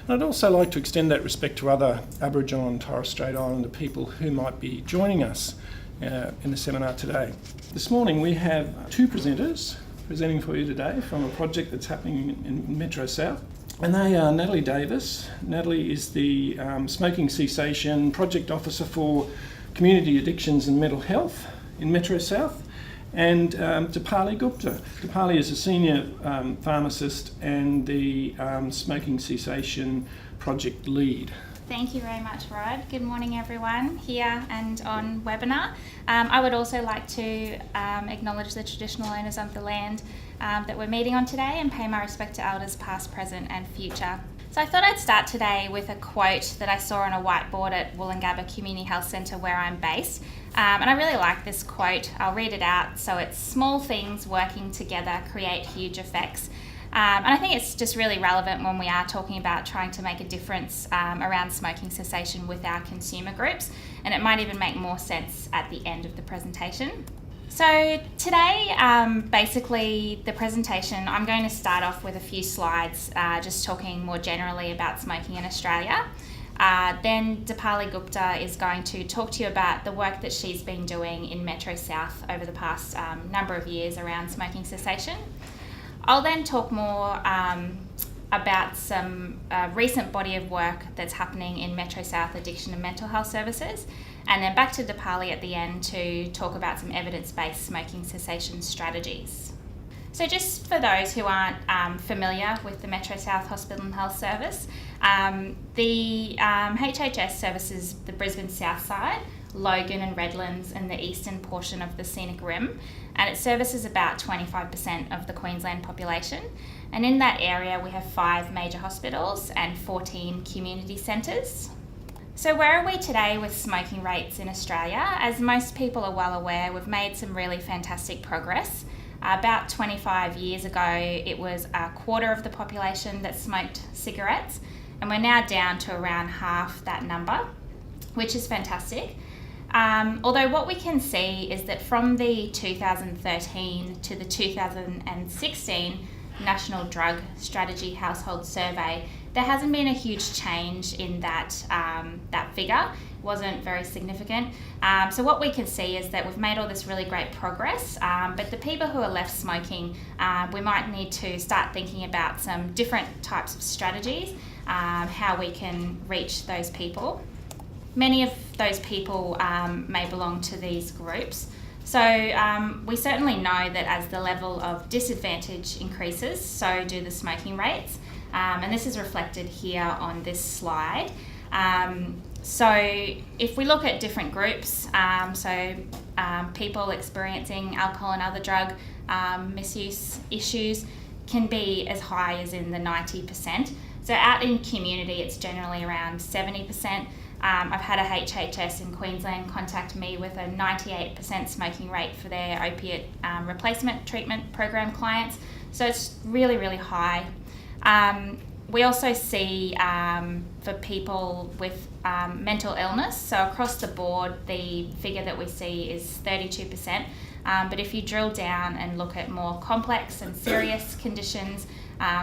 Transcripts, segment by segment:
And I'd also like to extend that respect to other Aboriginal and Torres Strait Islander people who might be joining us in the seminar today. This morning we have two presenters presenting for you today from a project that's happening in Metro South. And they are Natalie Davis. Natalie is the Smoking Cessation Project Officer for Community Addictions and Mental Health in Metro South. And Deepali Gupta. Deepali is a senior pharmacist and the Smoking Cessation Project lead. Thank you very much, Rod. Good morning, everyone here and on webinar. I would also like to acknowledge the traditional owners of the land that we're meeting on today and pay my respect to elders past, present and future. So I thought I'd start today with a quote that I saw on a whiteboard at Woolloongabba Community Health Centre where I'm based. And I really like this quote. I'll read it out. So it's small things working together create huge effects. And I think it's just really relevant when we are talking about trying to make a difference around smoking cessation with our consumer groups. And it might even make more sense at the end of the presentation. So today, basically the presentation, I'm going to start off with a few slides just talking more generally about smoking in Australia. Then Deepali Gupta is going to talk to you about the work that she's been doing in Metro South over the past number of years around smoking cessation. I'll then talk more about some recent body of work that's happening in Metro South Addiction and Mental Health Services, and then back to Deepali at the end to talk about some evidence-based smoking cessation strategies. So just for those who aren't familiar with the Metro South Hospital and Health Service, the HHS services the Brisbane South Side, Logan and Redlands and the eastern portion of the Scenic Rim, and it services about 25% of the Queensland population. And in that area we have 5 major hospitals and 14 community centres. So where are we today with smoking rates in Australia? As most people are well aware, we've made some really fantastic progress. About 25 years ago it was a quarter of the population that smoked cigarettes, and we're now down to around half that number, which is fantastic. Although what we can see is that from the 2013 to the 2016 National Drug Strategy Household Survey, there hasn't been a huge change in that figure. It wasn't very significant. So what we can see is that we've made all this really great progress, but the people who are left smoking, we might need to start thinking about some different types of strategies, how we can reach those people. Many of those people may belong to these groups. So we certainly know that as the level of disadvantage increases, so do the smoking rates. And this is reflected here on this slide. So if we look at different groups, people experiencing alcohol and other drug misuse issues can be as high as in the 90%. So out in community, it's generally around 70%. I've had a HHS in Queensland contact me with a 98% smoking rate for their opiate replacement treatment program clients. So it's really, really high. We also see for people with mental illness, so across the board, the figure that we see is 32%. But if you drill down and look at more complex and serious conditions,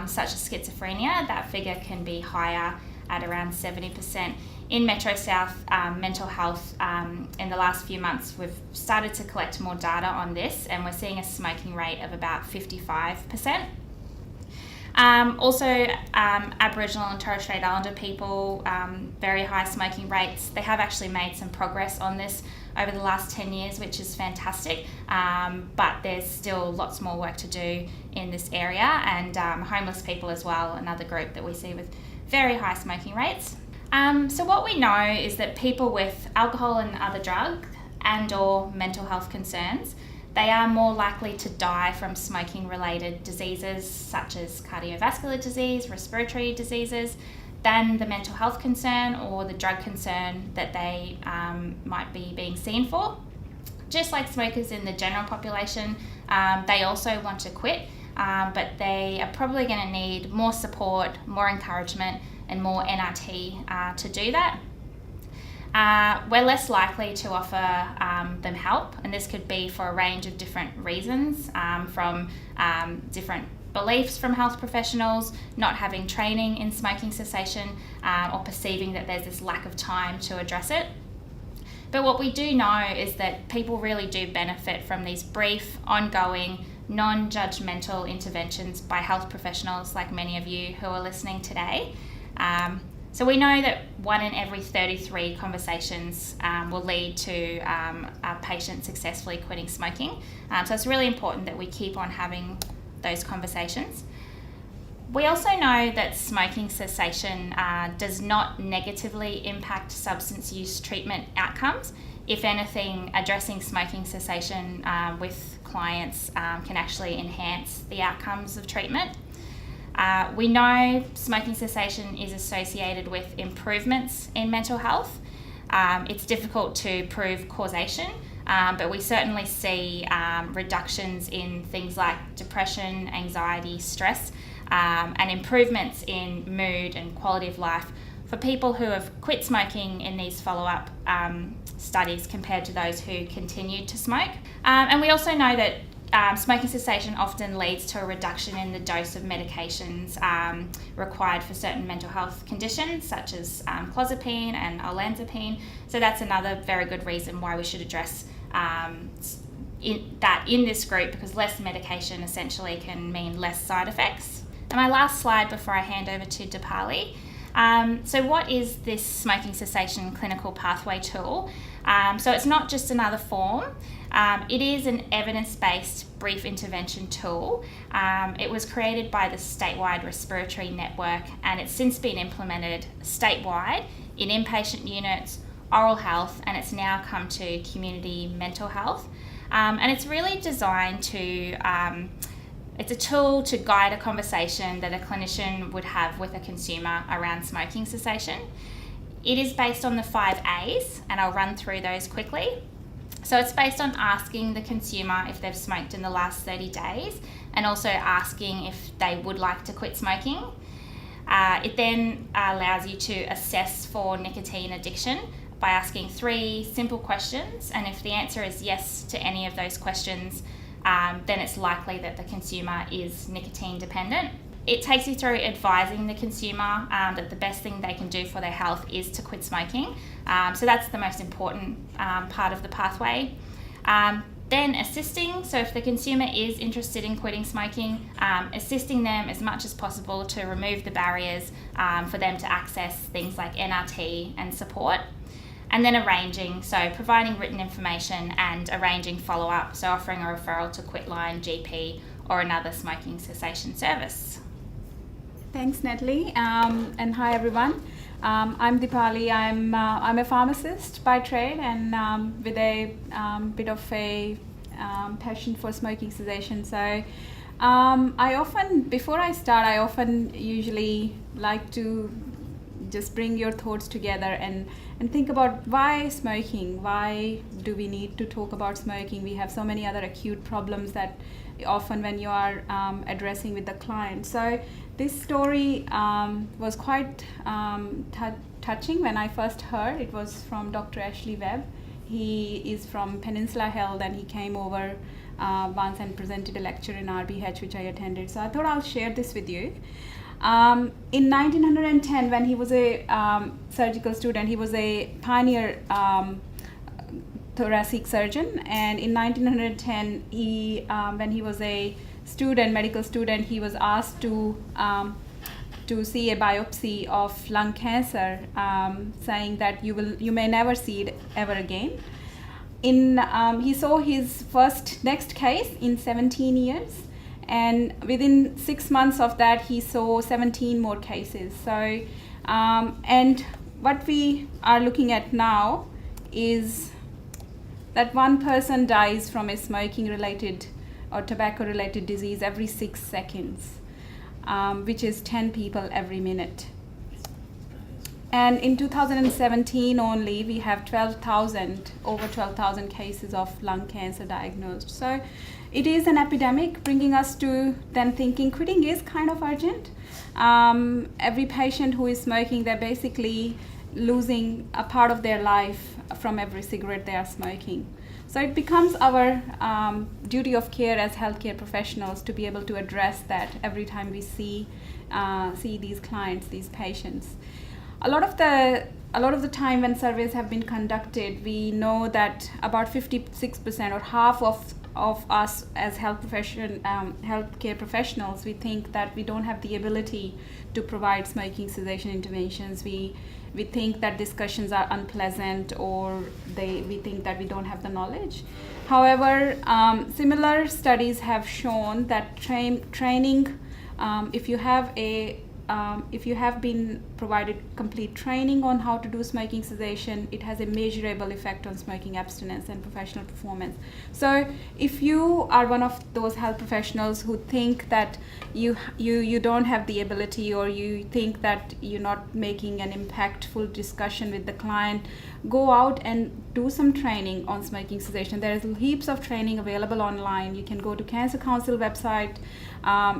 such as schizophrenia, that figure can be higher at around 70%. In Metro South mental health, in the last few months, we've started to collect more data on this, and we're seeing a smoking rate of about 55%. Also, Aboriginal and Torres Strait Islander people, very high smoking rates. They have actually made some progress on this over the last 10 years, which is fantastic, but there's still lots more work to do in this area, and homeless people as well, another group that we see with very high smoking rates. So what we know is that people with alcohol and other drug and or mental health concerns, they are more likely to die from smoking related diseases such as cardiovascular disease, respiratory diseases, than the mental health concern or the drug concern that they might be being seen for. Just like smokers in the general population, they also want to quit, but they are probably going to need more support, more encouragement and more NRT to do that. We're less likely to offer them help, and this could be for a range of different reasons, from different beliefs from health professionals, not having training in smoking cessation, or perceiving that there's this lack of time to address it. But what we do know is that people really do benefit from these brief, ongoing, non-judgmental interventions by health professionals like many of you who are listening today. So we know that 1 in every 33 conversations will lead to a patient successfully quitting smoking. So it's really important that we keep on having those conversations. We also know that smoking cessation does not negatively impact substance use treatment outcomes. If anything, addressing smoking cessation with clients can actually enhance the outcomes of treatment. We know smoking cessation is associated with improvements in mental health. It's difficult to prove causation, but we certainly see reductions in things like depression, anxiety, stress, and improvements in mood and quality of life for people who have quit smoking in these follow-up studies compared to those who continued to smoke. And we also know that smoking cessation often leads to a reduction in the dose of medications required for certain mental health conditions such as clozapine and olanzapine. So that's another very good reason why we should address in this group, because less medication essentially can mean less side effects. And my last slide before I hand over to Deepali. So what is this smoking cessation clinical pathway tool? So it's not just another form. It is an evidence-based brief intervention tool. It was created by the statewide respiratory network, and it's since been implemented statewide in inpatient units, oral health, and it's now come to community mental health. And it's really designed to it's a tool to guide a conversation that a clinician would have with a consumer around smoking cessation. It is based on the 5 A's, and I'll run through those quickly. So it's based on asking the consumer if they've smoked in the last 30 days, and also asking if they would like to quit smoking. It then allows you to assess for nicotine addiction by asking 3 simple questions, and if the answer is yes to any of those questions, then it's likely that the consumer is nicotine dependent. It takes you through advising the consumer that the best thing they can do for their health is to quit smoking. So that's the most important part of the pathway. Then assisting, so if the consumer is interested in quitting smoking, assisting them as much as possible to remove the barriers for them to access things like NRT and support. And then arranging, so providing written information and arranging follow-up, so offering a referral to Quitline, GP, or another smoking cessation service. Thanks, Natalie, and hi everyone. I'm Deepali. I'm a pharmacist by trade, and with a bit of a passion for smoking cessation. So before I start, I often usually like to just bring your thoughts together and think about why smoking. Why do we need to talk about smoking? We have so many other acute problems that often when you are addressing with the client. So this story was quite touching when I first heard. It was from Dr. Ashley Webb. He is from Peninsula Health, and he came over once and presented a lecture in RBH, which I attended. So I thought I'll share this with you. In 1910, when he was a surgical student, he was a pioneer thoracic surgeon, and in 1910, when he was a medical student, he was asked to see a biopsy of lung cancer, saying that you may never see it ever again. He saw his next case in 17 years. And within 6 months of that, he saw 17 more cases. So, and what we are looking at now is that one person dies from a smoking-related or tobacco-related disease every 6 seconds, which is 10 people every minute. And in 2017 only, we have over 12,000 cases of lung cancer diagnosed. So it is an epidemic, bringing us to then thinking quitting is kind of urgent. Every patient who is smoking, they're basically losing a part of their life from every cigarette they are smoking. So it becomes our duty of care as healthcare professionals to be able to address that every time we see these clients, these patients. A lot of the time when surveys have been conducted, we know that about 56% or half of us as healthcare professionals, we think that we don't have the ability to provide smoking cessation interventions. We think that discussions are unpleasant, or we think that we don't have the knowledge. However, similar studies have shown that training, if you have been provided complete training on how to do smoking cessation, it has a measurable effect on smoking abstinence and professional performance. So if you are one of those health professionals who think that you don't have the ability, or you think that you're not making an impactful discussion with the client, go out and do some training on smoking cessation. There is heaps of training available online. You can go to Cancer Council website.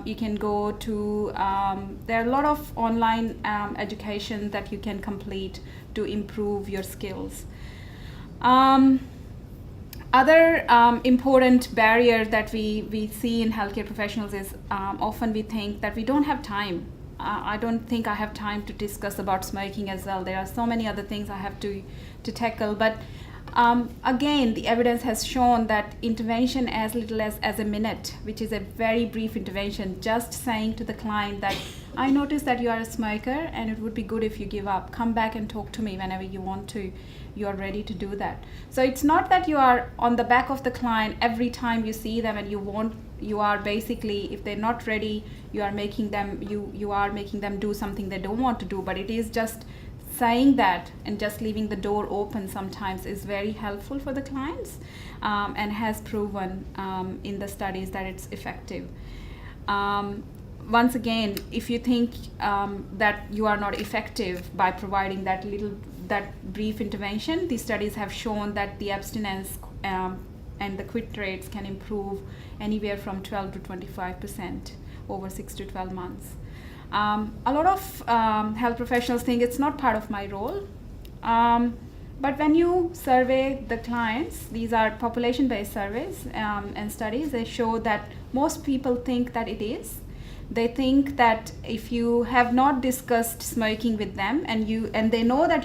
You can go to, there are a lot of online education that you can complete to improve your skills. Other important barrier that we see in healthcare professionals is often we think that we don't have time. I don't think I have time to discuss about smoking as well. There are so many other things I have to tackle. But again, the evidence has shown that intervention as little as a minute, which is a very brief intervention, just saying to the client that I notice that you are a smoker and it would be good if you give up. Come back and talk to me whenever you want to. You are ready to do that. So it's not that you are on the back of the client every time you see them, and you are basically, if they're not ready, you are making them do something they don't want to do. But it is just saying that and just leaving the door open sometimes is very helpful for the clients, and has proven in the studies that it's effective. Once again, if you think that you are not effective by providing that brief intervention, these studies have shown that the abstinence and the quit rates can improve anywhere from 12 to 25% over 6 to 12 months. A lot of health professionals think it's not part of my role. But when you survey the clients, these are population-based surveys and studies, they show that most people think that it is. They think that if you have not discussed smoking with them and they know that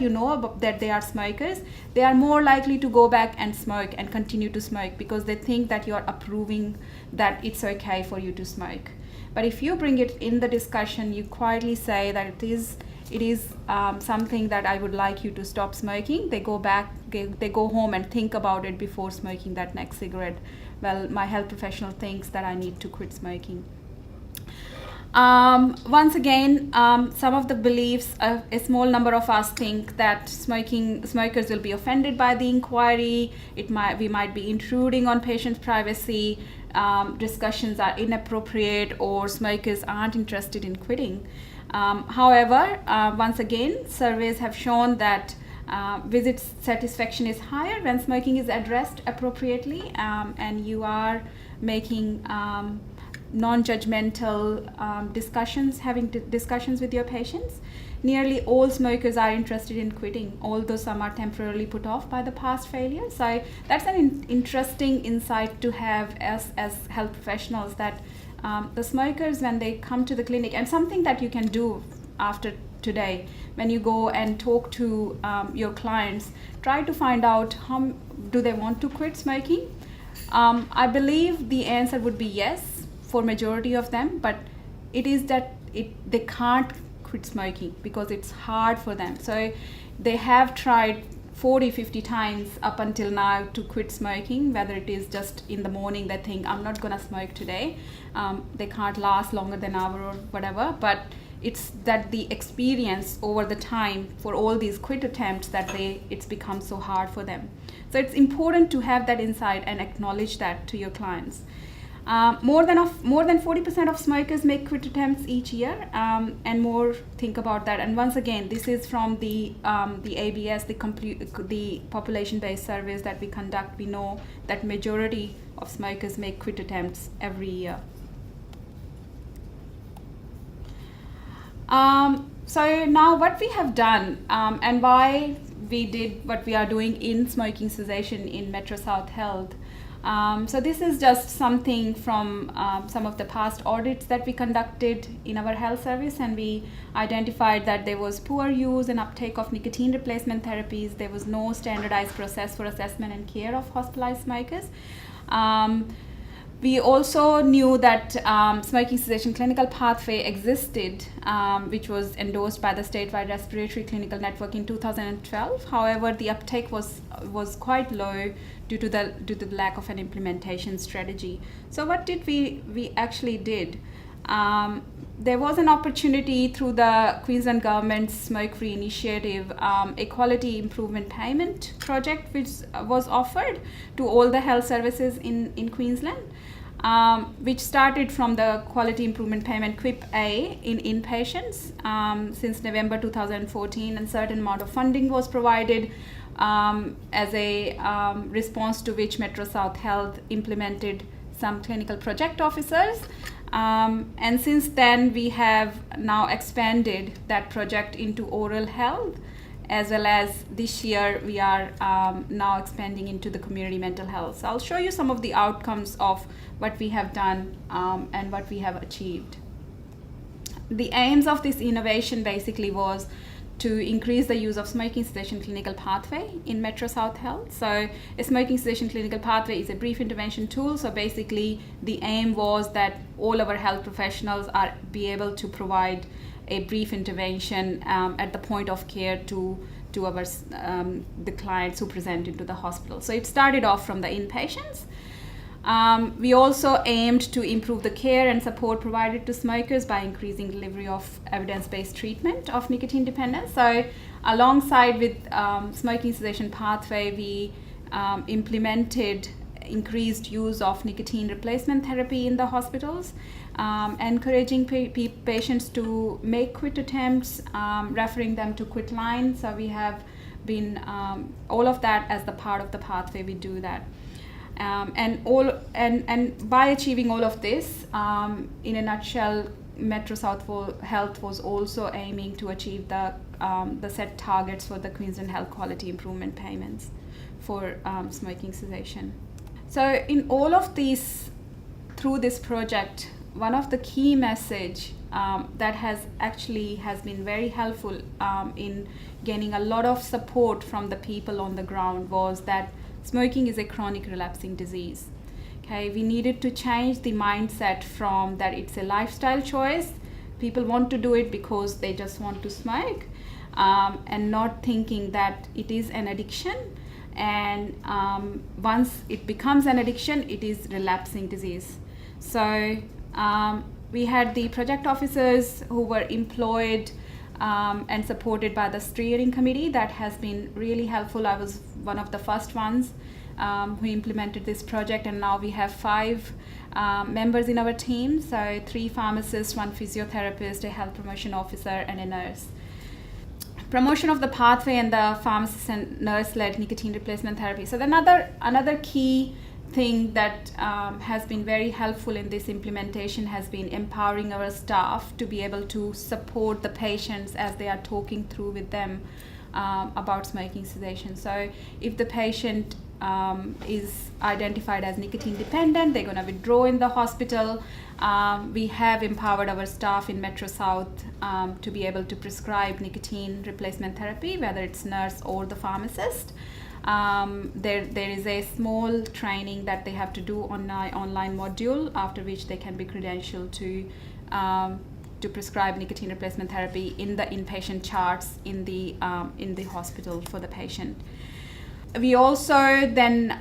that they are smokers, they are more likely to go back and smoke and continue to smoke, because they think that you are approving that it's okay for you to smoke. But if you bring it in the discussion, you quietly say that it is something that I would like you to stop smoking, they go home and think about it before smoking that next cigarette. Well, my health professional thinks that I need to quit smoking. Once again, some of the beliefs, a small number of us think that smokers will be offended by the inquiry. We might be intruding on patients' privacy. Discussions are inappropriate, or smokers aren't interested in quitting. However, once again, surveys have shown that visit satisfaction is higher when smoking is addressed appropriately, and you are making non-judgmental discussions with your patients. Nearly all smokers are interested in quitting, although some are temporarily put off by the past failure. So that's an interesting insight to have as health professionals, that the smokers, when they come to the clinic, and something that you can do after today, when you go and talk to your clients, try to find out how do they want to quit smoking. I believe the answer would be yes for majority of them, but it is that they can't quit smoking because it's hard for them. So they have tried 40-50 times up until now to quit smoking, whether it is just in the morning they think I'm not gonna smoke today, they can't last longer than an hour or whatever, but it's that the experience over the time for all these quit attempts that it's become so hard for them. So it's important to have that insight and acknowledge that to your clients. More than 40% of smokers make quit attempts each year, and more think about that. And once again, this is from the ABS, the population-based surveys that we conduct. We know that majority of smokers make quit attempts every year. So now what we have done, and why we did what we are doing in smoking cessation in Metro South Health. So this is just something from some of the past audits that we conducted in our health service, and we identified that there was poor use and uptake of nicotine replacement therapies. There was no standardized process for assessment and care of hospitalized smokers. We also knew that smoking cessation clinical pathway existed, which was endorsed by the statewide respiratory clinical network in 2012. However, the uptake was quite low due to the lack of an implementation strategy. So what did we actually did? There was an opportunity through the Queensland government's smoke-free initiative, a quality improvement payment project, which was offered to all the health services in Queensland, which started from the quality improvement payment QIP A in inpatients since November 2014, and certain amount of funding was provided as a response to which Metro South Health implemented some clinical project officers. And since then, we have now expanded that project into oral health, as well as this year we are now expanding into the community mental health. So I'll show you some of the outcomes of what we have done and what we have achieved. The aims of this innovation basically was to increase the use of smoking cessation clinical pathway in Metro South Health. So a smoking cessation clinical pathway is a brief intervention tool. So basically the aim was that all our health professionals are be able to provide a brief intervention at the point of care to our the clients who present into the hospital. So it started off from the inpatients. We also aimed to improve the care and support provided to smokers by increasing delivery of evidence-based treatment of nicotine dependence. So alongside with smoking cessation pathway, we implemented increased use of nicotine replacement therapy in the hospitals, encouraging patients to make quit attempts, referring them to quit line. So we have been all of that as the part of the pathway. We do that. And by achieving all of this, in a nutshell, Metro South Health was also aiming to achieve the set targets for the Queensland Health Quality Improvement payments for smoking cessation. So in all of these, through this project, one of the key message that has been very helpful in gaining a lot of support from the people on the ground was that smoking is a chronic relapsing disease. Okay, we needed to change the mindset from that it's a lifestyle choice. People want to do it because they just want to smoke, and not thinking that it is an addiction. And once it becomes an addiction, it is relapsing disease. So we had the project officers who were employed and supported by the steering committee. That has been really helpful. I was one of the first ones who implemented this project, and now we have 5 members in our team. So 3 pharmacists, 1 physiotherapist, a health promotion officer, and a nurse. Promotion of the pathway and the pharmacist and nurse-led nicotine replacement therapy. So another key thing that has been very helpful in this implementation has been empowering our staff to be able to support the patients as they are talking through with them about smoking cessation. So if the patient is identified as nicotine dependent, they're going to withdraw in the hospital. We have empowered our staff in Metro South to be able to prescribe nicotine replacement therapy, whether it's nurse or the pharmacist. There is a small training that they have to do on an online module, after which they can be credentialed to prescribe nicotine replacement therapy in the inpatient charts in the hospital for the patient. We also then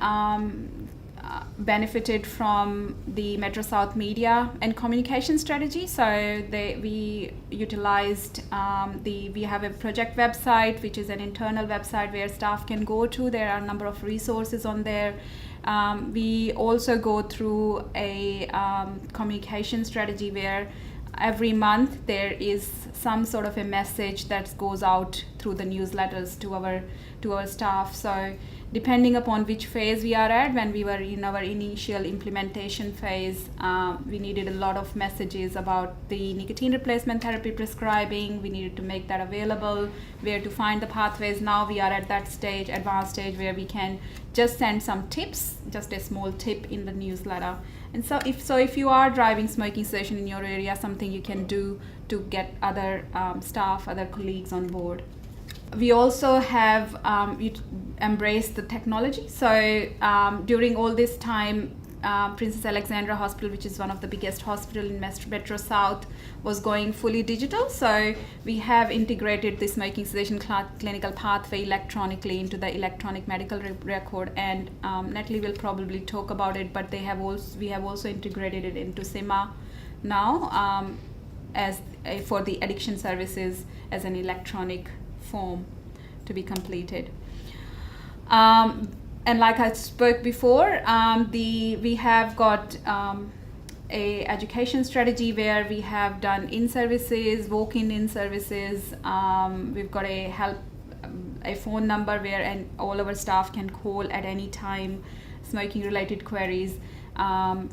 benefited from the Metro South media and communication strategy. So we utilized we have a project website, which is an internal website where staff can go to. There are a number of resources on there. We also go through a communication strategy where every month there is some sort of a message that goes out through the newsletters to our staff. So depending upon which phase we are at, when we were in our initial implementation phase, we needed a lot of messages about the nicotine replacement therapy prescribing. We needed to make that available, where to find the pathways. Now we are at that stage, advanced stage, where we can just send some tips, just a small tip in the newsletter. And so if you are driving smoking cessation in your area, something you can do to get other staff, other colleagues on board. We also have embraced the technology. So during all this time, Princess Alexandra Hospital, which is one of the biggest hospitals in Metro South, was going fully digital. So we have integrated the smoking cessation clinical pathway electronically into the electronic medical record. And Natalie will probably talk about it, but we have also integrated it into CIMA now for the addiction services as an electronic form to be completed. And like I spoke before, we have got a education strategy where we have done in-services, walk-in in-services. We've got a phone number where all our staff can call at any time, smoking-related queries.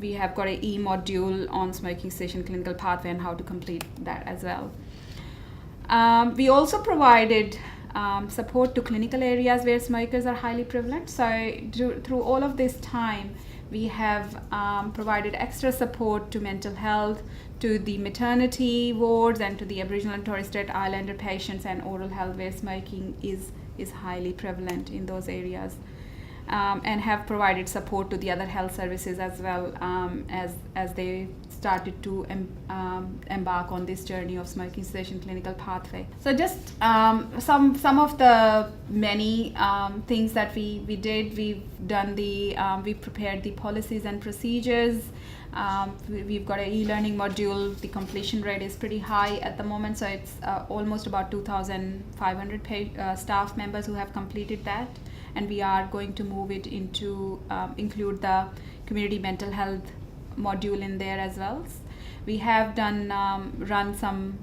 We have got an e-module on smoking cessation clinical pathway and how to complete that as well. We also provided support to clinical areas where smokers are highly prevalent. So through all of this time, we have provided extra support to mental health, to the maternity wards, and to the Aboriginal and Torres Strait Islander patients, and oral health where smoking is highly prevalent in those areas. And have provided support to the other health services as well, as they started to embark on this journey of smoking cessation clinical pathway. So just some of the many things that we did. We prepared the policies and procedures. We've got an e-learning module. The completion rate is pretty high at the moment, so it's almost about 2,500 staff members who have completed that. And we are going to move it into include the community mental health module in there as well. We have run some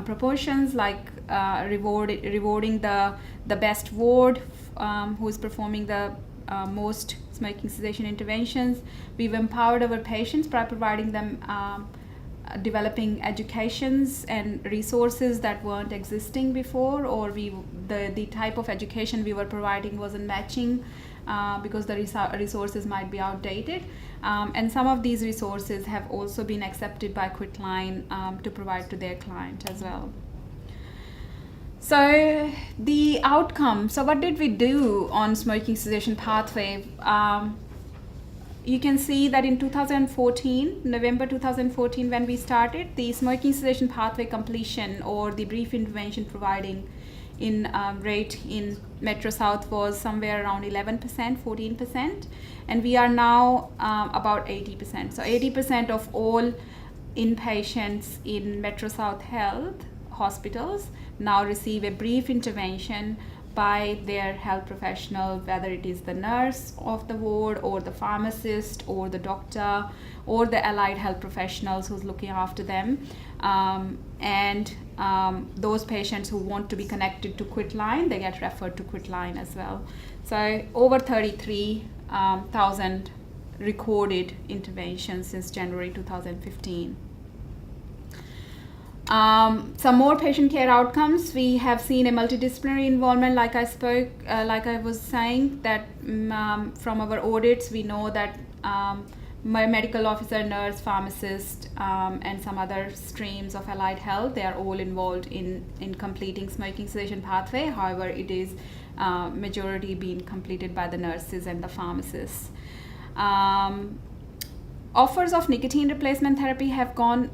proportions, like rewarding the best ward who is performing the most smoking cessation interventions. We've empowered our patients by providing them developing educations and resources that weren't existing before, or the type of education we were providing wasn't matching because the resources might be outdated. And some of these resources have also been accepted by Quitline to provide to their client as well. So the outcome, so what did we do on smoking cessation pathway? You can see that in 2014, November 2014, when we started, the smoking cessation pathway completion, or the brief intervention providing rate in Metro South, was somewhere around 11%, 14%, and we are now about 80%. So 80% of all inpatients in Metro South Health hospitals now receive a brief intervention by their health professional, whether it is the nurse of the ward, or the pharmacist, or the doctor, or the allied health professionals who's looking after them. And those patients who want to be connected to Quitline, they get referred to Quitline as well. So over 33,000 recorded interventions since January 2015. Some more patient care outcomes. We have seen a multidisciplinary involvement, like I was saying, that from our audits, we know that my medical officer, nurse, pharmacist, and some other streams of allied health, they are all involved in completing smoking cessation pathway. However, it is majority being completed by the nurses and the pharmacists. Offers of nicotine replacement therapy have gone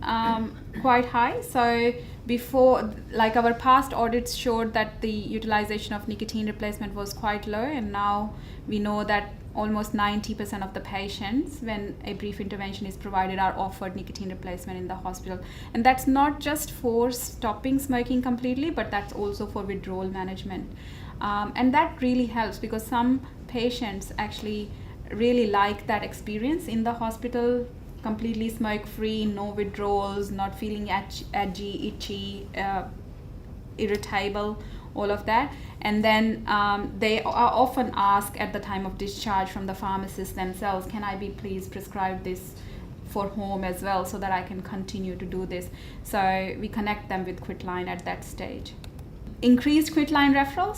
quite high. So before, like, our past audits showed that the utilization of nicotine replacement was quite low, and now we know that almost 90% of the patients, when a brief intervention is provided, are offered nicotine replacement in the hospital. And that's not just for stopping smoking completely, but that's also for withdrawal management. And that really helps, because some patients actually really like that experience in the hospital completely smoke-free, no withdrawals, not feeling edgy, itchy, irritable, all of that. And then they are often asked at the time of discharge from the pharmacist themselves, can I be please prescribed this for home as well so that I can continue to do this? So we connect them with Quitline at that stage. Increased Quitline referrals.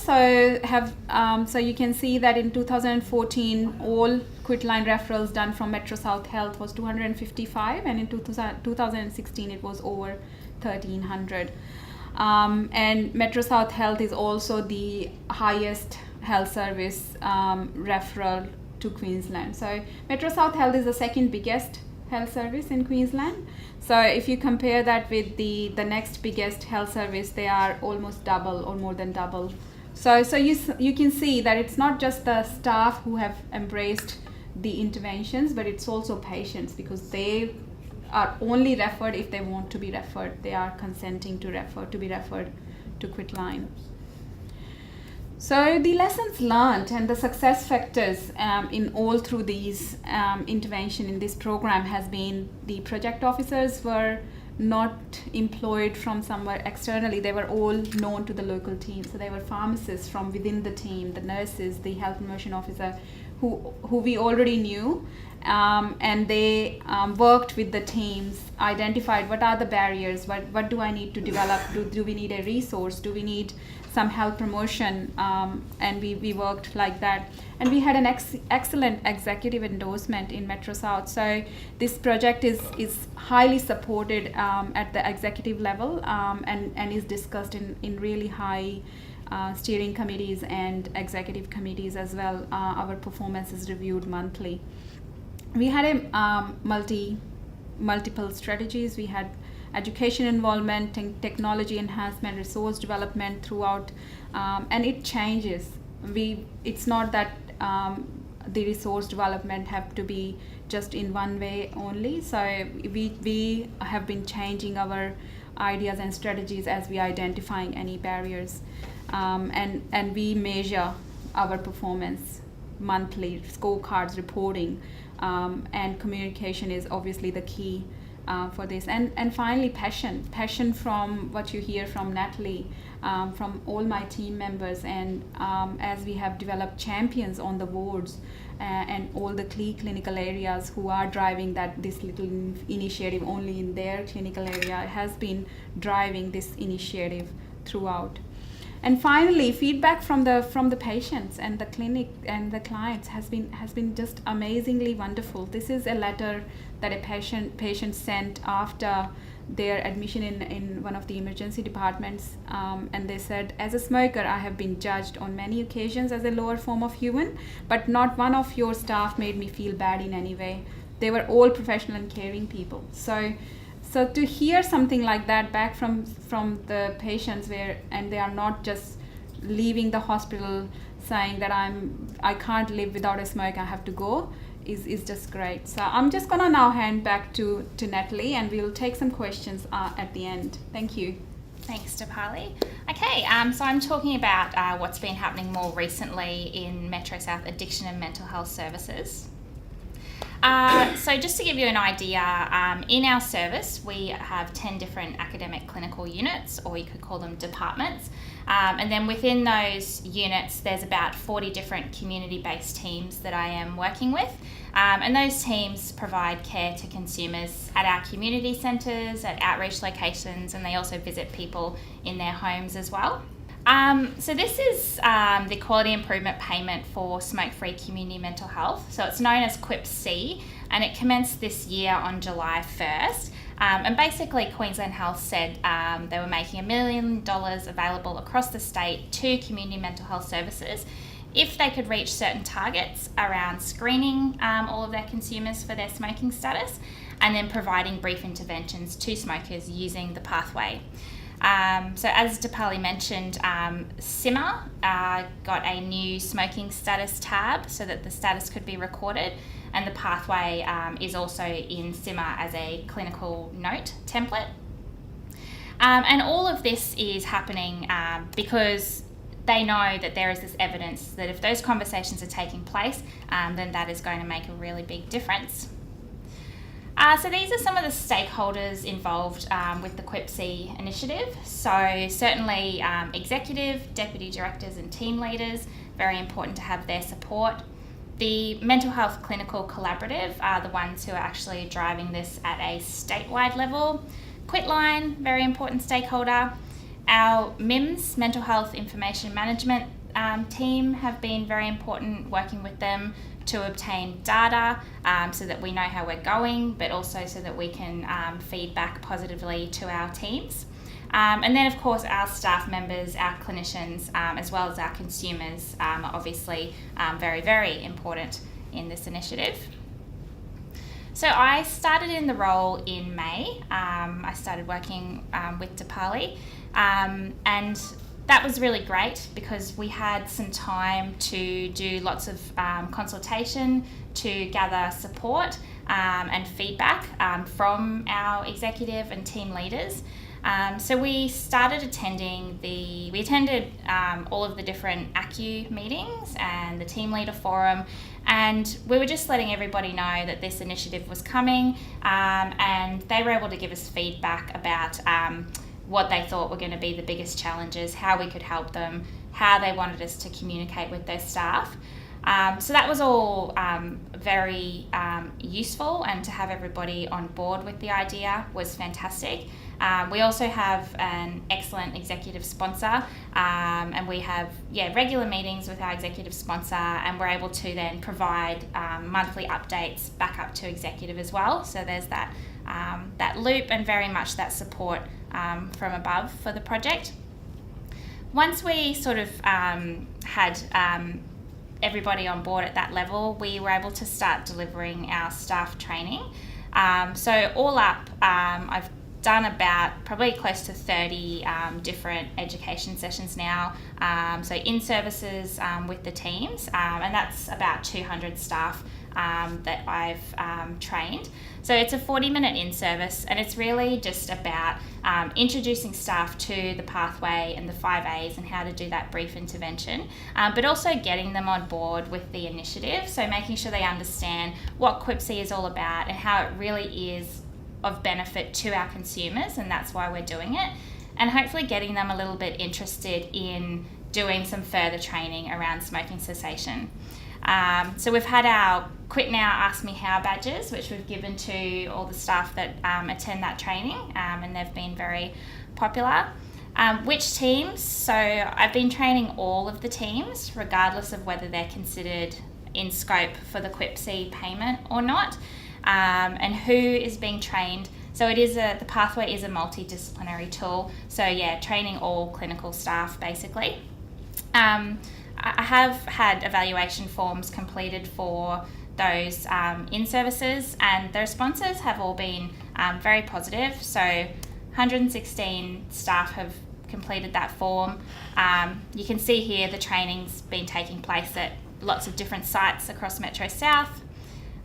So you can see that in 2014, all Quitline referrals done from Metro South Health was 255, and in 2016 it was over 1,300. And Metro South Health is also the highest health service referral to Queensland. So Metro South Health is the second biggest health service in Queensland. So if you compare that with the next biggest health service, they are almost double or more than double. So you can see that it's not just the staff who have embraced the interventions, but it's also patients, because they are only referred if they want to be referred. They are consenting to be referred to Quitline. So the lessons learned and the success factors in all through these intervention in this program has been the project officers were not employed from somewhere externally. They were all known to the local team. So they were pharmacists from within the team, the nurses, the health promotion officer, who we already knew. And they worked with the teams, identified what are the barriers, what do I need to develop, do we need a resource, do we need some health promotion, and we worked like that. And we had an excellent executive endorsement in Metro South. So this project is highly supported at the executive level, and is discussed in really high steering committees and executive committees as well. Our performance is reviewed monthly. We had a multiple strategies. We had education involvement, technology enhancement, resource development throughout, and it changes. It's not that the resource development have to be just in one way only. So we have been changing our ideas and strategies as we identifying any barriers, and we measure our performance monthly, scorecards, reporting. And communication is obviously the key for this. And finally, passion from what you hear from Natalie, from all my team members, and as we have developed champions on the boards and all the key clinical areas who are driving this little initiative only in their clinical area, has been driving this initiative throughout. And finally, feedback from the patients and the clinic and the clients has been just amazingly wonderful. This is a letter that a patient sent after their admission in one of the emergency departments, and they said, as a smoker, I have been judged on many occasions as a lower form of human, but not one of your staff made me feel bad in any way. They were all professional and caring people. So to hear something like that back from the patients, and they are not just leaving the hospital saying that I can't live without a smoke, I have to go, is just great. So I'm just gonna now hand back to Natalie, and we'll take some questions at the end. Thank you. Thanks, Deepali. Okay, so I'm talking about what's been happening more recently in Metro South addiction and mental health services. So just to give you an idea, in our service we have 10 different academic clinical units, or you could call them departments, and then within those units there's about 40 different community-based teams that I am working with, and those teams provide care to consumers at our community centres, at outreach locations, and they also visit people in their homes as well. So this is the quality improvement payment for smoke-free community mental health. So it's known as QIP-C, and it commenced this year on July 1st. And basically Queensland Health said they were making $1 million available across the state to community mental health services if they could reach certain targets around screening all of their consumers for their smoking status, and then providing brief interventions to smokers using the pathway. So as Deepali mentioned, SIMA got a new smoking status tab so that the status could be recorded, and the pathway is also in SIMA as a clinical note template. And all of this is happening because they know that there is this evidence that if those conversations are taking place, then that is going to make a really big difference. So these are some of the stakeholders involved with the QIPC initiative. So certainly executive, deputy directors and team leaders, very important to have their support. The Mental Health Clinical Collaborative are the ones who are actually driving this at a statewide level. Quitline, very important stakeholder. Our MIMS, Mental Health Information Management team, have been very important, working with them to obtain data so that we know how we're going, but also so that we can feed back positively to our teams. And then, of course, our staff members, our clinicians, as well as our consumers are obviously very, very important in this initiative. So I started in the role in May. I started working with Deepali, and that was really great because we had some time to do lots of consultation, to gather support and feedback from our executive and team leaders. So we started attending we attended all of the different ACU meetings and the team leader forum, and we were just letting everybody know that this initiative was coming, and they were able to give us feedback about what they thought were going to be the biggest challenges, how we could help them, how they wanted us to communicate with their staff. So that was all very useful, and to have everybody on board with the idea was fantastic. We also have an excellent executive sponsor, and we have regular meetings with our executive sponsor, and we're able to then provide monthly updates back up to executive as well. So there's that loop and very much that support from above for the project. Once we sort of had everybody on board at that level, we were able to start delivering our staff training. So all up, I've done about probably close to 30 different education sessions now. So in services with the teams, and that's about 200 staff that I've trained. So it's a 40-minute in-service, and it's really just about introducing staff to the pathway and the 5 A's and how to do that brief intervention, but also getting them on board with the initiative, so making sure they understand what QIPC is all about and how it really is of benefit to our consumers, and that's why we're doing it, and hopefully getting them a little bit interested in doing some further training around smoking cessation. So we've had our Quit Now, Ask Me How badges, which we've given to all the staff that attend that training, and they've been very popular. Which teams? So I've been training all of the teams, regardless of whether they're considered in scope for the QIPC payment or not, and who is being trained. So it is the pathway is a multidisciplinary tool. So training all clinical staff basically. I have had evaluation forms completed for those in-services, and the responses have all been very positive. So 116 staff have completed that form. You can see here the training's been taking place at lots of different sites across Metro South,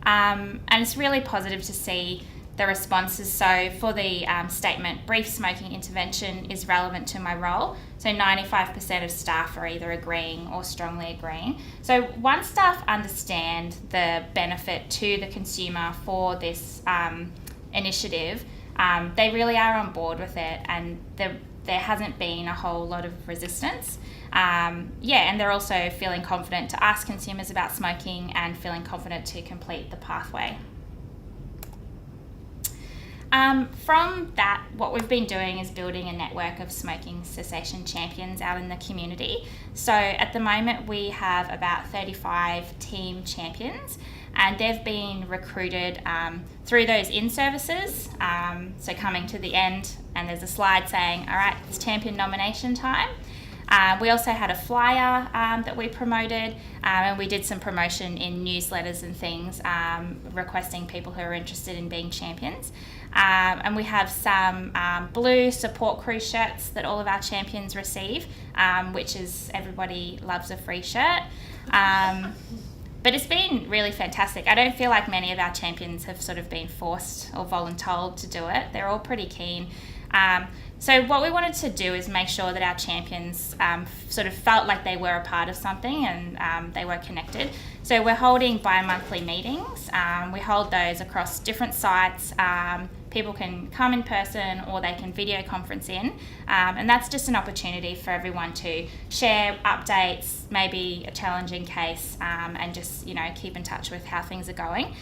and it's really positive to see the responses. So for the statement, brief smoking intervention is relevant to my role. So 95% of staff are either agreeing or strongly agreeing. So once staff understand the benefit to the consumer for this initiative, they really are on board with it, and there hasn't been a whole lot of resistance. And they're also feeling confident to ask consumers about smoking and feeling confident to complete the pathway. From that, what we've been doing is building a network of smoking cessation champions out in the community. So at the moment we have about 35 team champions, and they've been recruited through those in-services. So coming to the end, and there's a slide saying, all right, it's champion nomination time. We also had a flyer that we promoted, and we did some promotion in newsletters and things, requesting people who are interested in being champions. And we have some blue support crew shirts that all of our champions receive, which is, everybody loves a free shirt. But it's been really fantastic. I don't feel like many of our champions have sort of been forced or voluntold to do it. They're all pretty keen. So what we wanted to do is make sure that our champions sort of felt like they were a part of something and they were connected. So we're holding bi-monthly meetings. We hold those across different sites. People can come in person or they can video conference in. And that's just an opportunity for everyone to share updates, maybe a challenging case, and just, keep in touch with how things are going.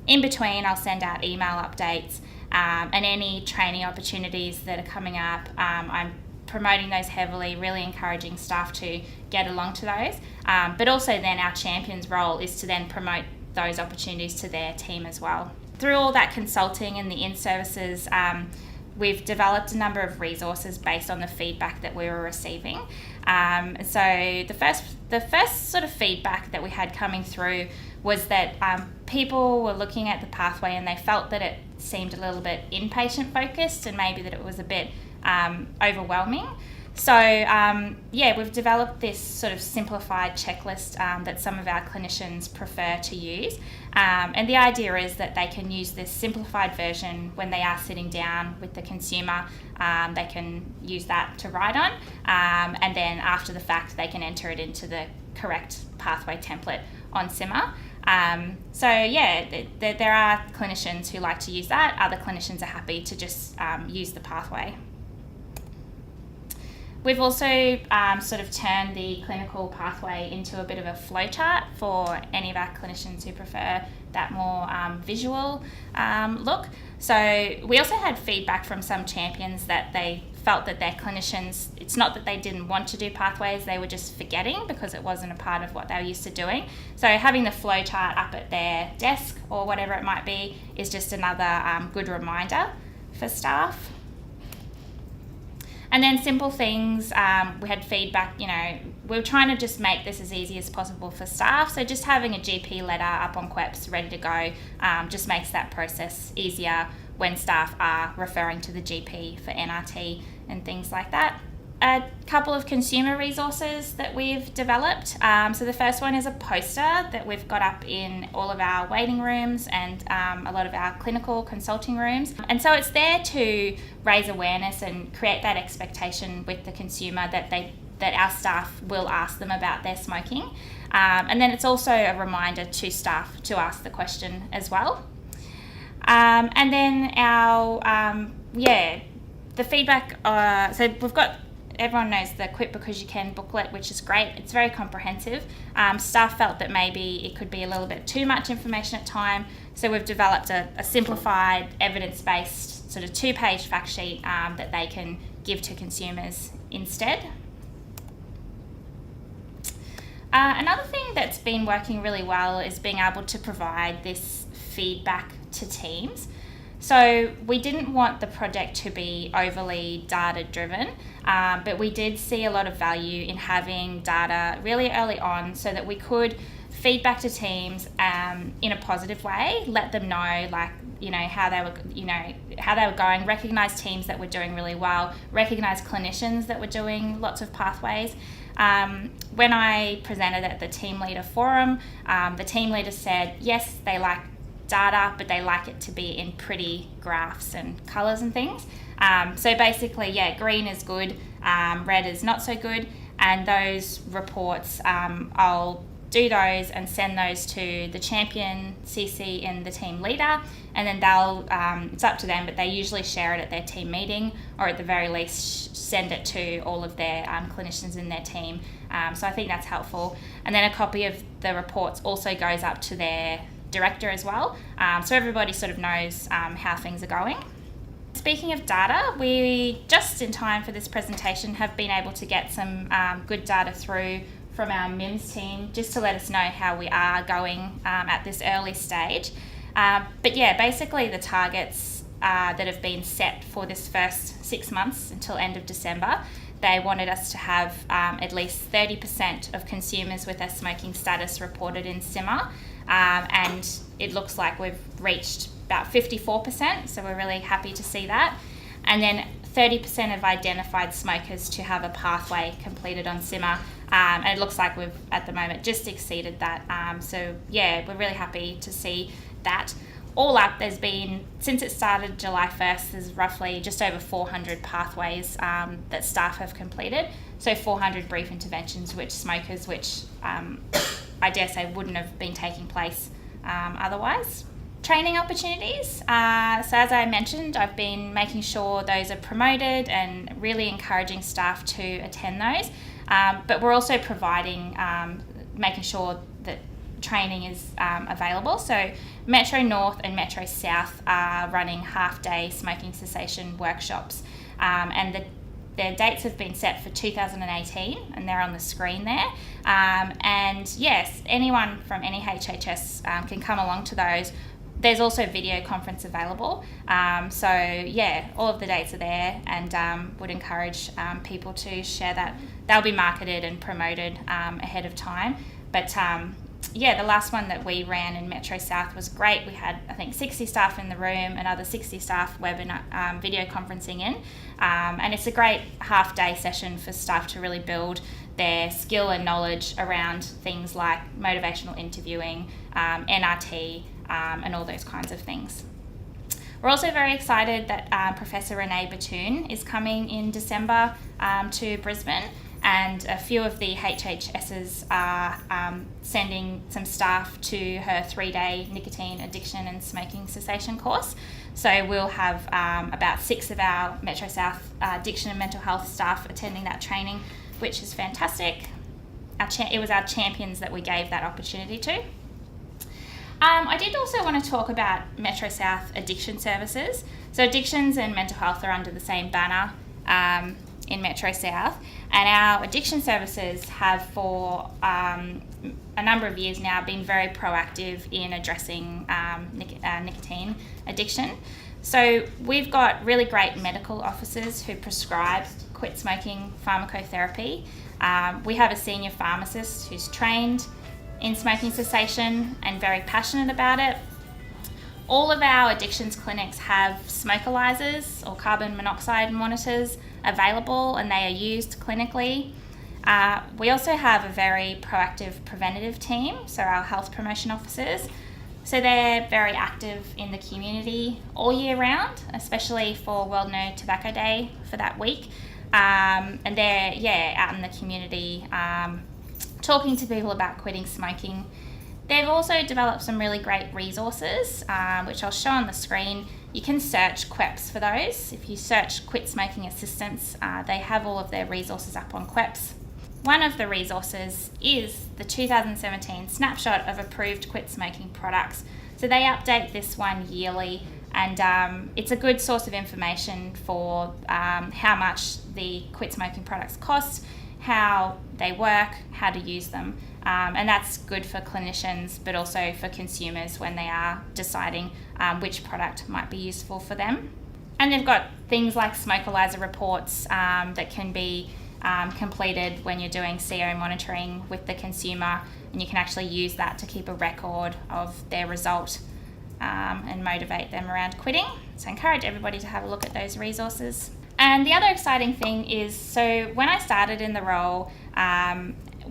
In between, I'll send out email updates and any training opportunities that are coming up. I'm promoting those heavily, really encouraging staff to get along to those. But also then our champions' role is to then promote those opportunities to their team as well. Through all that consulting and the in-services, we've developed a number of resources based on the feedback that we were receiving. So the first sort of feedback that we had coming through was that people were looking at the pathway and they felt that it seemed a little bit inpatient focused and maybe that it was a bit overwhelming. So we've developed this sort of simplified checklist that some of our clinicians prefer to use. And the idea is that they can use this simplified version when they are sitting down with the consumer. They can use that to write on, and then after the fact they can enter it into the correct pathway template on Simmer. There are clinicians who like to use that. Other clinicians are happy to just use the pathway. We've also sort of turned the clinical pathway into a bit of a flowchart for any of our clinicians who prefer that more visual look. So we also had feedback from some champions that they felt that their clinicians, it's not that they didn't want to do pathways, they were just forgetting because it wasn't a part of what they were used to doing. So having the flowchart up at their desk or whatever it might be is just another good reminder for staff. And then simple things, we had feedback, we were trying to just make this as easy as possible for staff. So just having a GP letter up on QEPS ready to go just makes that process easier when staff are referring to the GP for NRT and things like that. A couple of consumer resources that we've developed. So the first one is a poster that we've got up in all of our waiting rooms and a lot of our clinical consulting rooms. And so it's there to raise awareness and create that expectation with the consumer that our staff will ask them about their smoking. And then it's also a reminder to staff to ask the question as well. And then the feedback, so we've got, everyone knows the Quit Because You Can booklet, which is great. It's very comprehensive. Staff felt that maybe it could be a little bit too much information at time, so we've developed a simplified, evidence-based sort of 2-page fact sheet that they can give to consumers instead. Another thing that's been working really well is being able to provide this feedback to teams. So we didn't want the project to be overly data driven, but we did see a lot of value in having data really early on so that we could feedback to teams in a positive way, let them know how they were going, recognise teams that were doing really well, recognise clinicians that were doing lots of pathways. When I presented at the team leader forum, the team leader said yes, they like data, but they like it to be in pretty graphs and colours and things. So basically, green is good, red is not so good, and those reports, I'll do those and send those to the champion, CC, and the team leader, and then they'll, it's up to them, but they usually share it at their team meeting, or at the very least send it to all of their clinicians in their team. So I think that's helpful. And then a copy of the reports also goes up to their director as well, so everybody sort of knows how things are going. Speaking of data, we just in time for this presentation have been able to get some good data through from our MIMS team just to let us know how we are going at this early stage. But basically the targets that have been set for this first 6 months until end of December, they wanted us to have at least 30% of consumers with a smoking status reported in Simmer. And it looks like we've reached about 54%, so we're really happy to see that. And then 30% of identified smokers to have a pathway completed on Simmer, and it looks like we've at the moment just exceeded that. So we're really happy to see that. all up, there's been, since it started July 1st, there's roughly just over 400 pathways that staff have completed. So 400 brief interventions which I dare say wouldn't have been taking place otherwise. Training opportunities. So as I mentioned, I've been making sure those are promoted and really encouraging staff to attend those. But we're also providing, making sure that training is available. So Metro North and Metro South are running half-day smoking cessation workshops, and their dates have been set for 2018, and they're on the screen there. And yes, anyone from any HHS can come along to those. There's also video conference available. So yeah, all of the dates are there, and would encourage people to share that. They'll be marketed and promoted ahead of time. But yeah, the last one that we ran in Metro South was great. We had, I think, 60 staff in the room, another 60 staff webinar, video conferencing in. And it's a great half-day session for staff to really build their skill and knowledge around things like motivational interviewing, NRT, and all those kinds of things. We're also very excited that Professor Renee Batoon is coming in December to Brisbane, and a few of the HHSs are sending some staff to her 3-day nicotine addiction and smoking cessation course. So we'll have about 6 of our Metro South addiction and mental health staff attending that training, which is fantastic. It was our champions that we gave that opportunity to. I did also want to talk about Metro South Addiction Services. So addictions and mental health are under the same banner in Metro South, and our addiction services have for a number of years now been very proactive in addressing nicotine addiction. So we've got really great medical officers who prescribe quit smoking pharmacotherapy. We have a senior pharmacist who's trained in smoking cessation and very passionate about it. All of our addictions clinics have smokealizers or carbon monoxide monitors available, and they are used clinically. We also have a very proactive preventative team, so our health promotion officers. So they're very active in the community all year round, especially for World No Tobacco Day for that week. And they're out in the community talking to people about quitting smoking. They've also developed some really great resources, which I'll show on the screen. You can search QEPs for those. If you search Quit Smoking Assistance, they have all of their resources up on QEPs. One of the resources is the 2017 snapshot of approved quit smoking products. So they update this one yearly, and it's a good source of information for how much the quit smoking products cost, how they work, how to use them. And that's good for clinicians, but also for consumers when they are deciding which product might be useful for them. And they've got things like smokealizer reports that can be completed when you're doing CO monitoring with the consumer, and you can actually use that to keep a record of their result and motivate them around quitting. So I encourage everybody to have a look at those resources. And the other exciting thing is, so when I started in the role,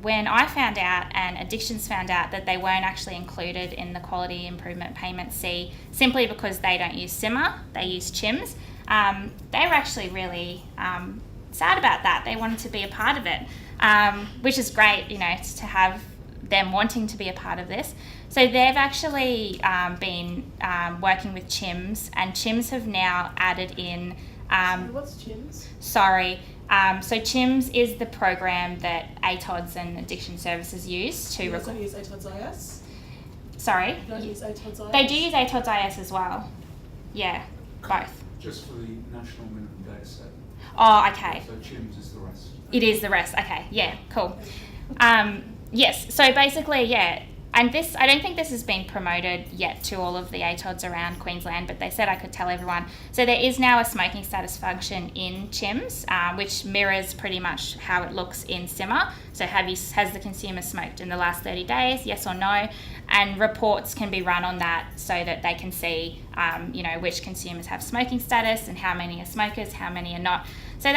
when I found out and Addictions found out that they weren't actually included in the Quality Improvement Payment C simply because they don't use SIMA, they use CHIMS, they were actually really sad about that. They wanted to be a part of it, which is great, to have them wanting to be a part of this. So they've actually been working with CHIMS, and CHIMS have now added in... what's CHIMS? Sorry. So CHIMS is the program that ATODs and addiction services use to... You also use ATODs IS? Sorry? You don't use ATODs IS? They do use ATODs IS as well. Yeah, both. Just for the national minimum data set. Oh, okay. So CHIMS is the rest. It is the rest. Okay, yeah, cool. Yes, so basically, yeah, and this, I don't think this has been promoted yet to all of the ATODs around Queensland, but they said I could tell everyone. So there is now a smoking status function in CHIMS, which mirrors pretty much how it looks in SIMA. So has the consumer smoked in the last 30 days, yes or no? And reports can be run on that so that they can see, which consumers have smoking status and how many are smokers, how many are not. So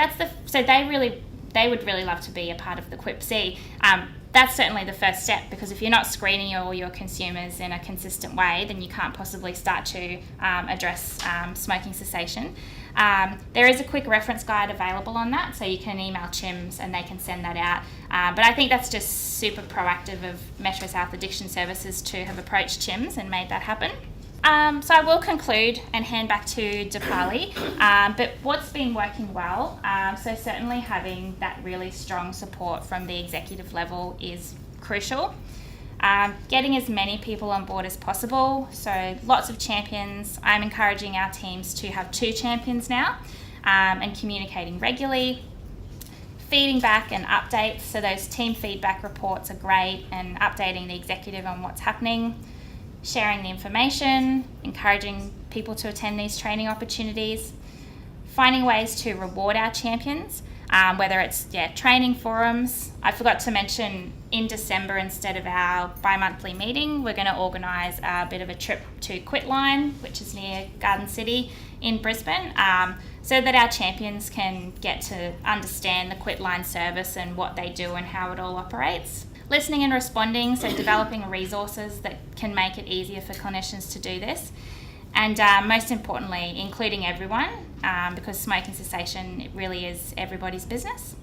they really they would really love to be a part of the QIPC. That's certainly the first step, because if you're not screening all your consumers in a consistent way, then you can't possibly start to address smoking cessation. There is a quick reference guide available on that, so you can email CHIMS and they can send that out. But I think that's just super proactive of Metro South Addiction Services to have approached CHIMS and made that happen. So I will conclude and hand back to Deepali. But what's been working well, so certainly having that really strong support from the executive level is crucial. Getting as many people on board as possible, so lots of champions. I'm encouraging our teams to have 2 champions now, and communicating regularly. Feeding back and updates, so those team feedback reports are great, and updating the executive on what's happening. Sharing the information, encouraging people to attend these training opportunities, finding ways to reward our champions, whether it's training forums. I forgot to mention, in December, instead of our bi-monthly meeting, we're going to organise a bit of a trip to Quitline, which is near Garden City in Brisbane, so that our champions can get to understand the Quitline service and what they do and how it all operates. Listening and responding, so developing resources that can make it easier for clinicians to do this. And most importantly, including everyone, because smoking cessation, it really is everybody's business.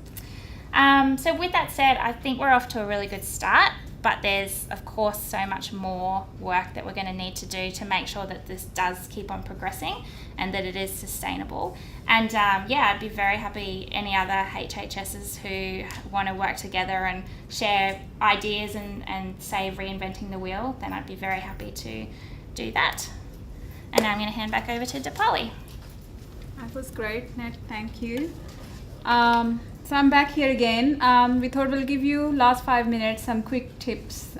So with that said, I think we're off to a really good start, but there's of course so much more work that we're going to need to do to make sure that this does keep on progressing and that it is sustainable. And I'd be very happy, any other HHSs who want to work together and share ideas and say reinventing the wheel, then I'd be very happy to do that. And now I'm going to hand back over to Deepali. That was great, Nat. Thank you. So I'm back here again. We thought we'll give you last 5 minutes some quick tips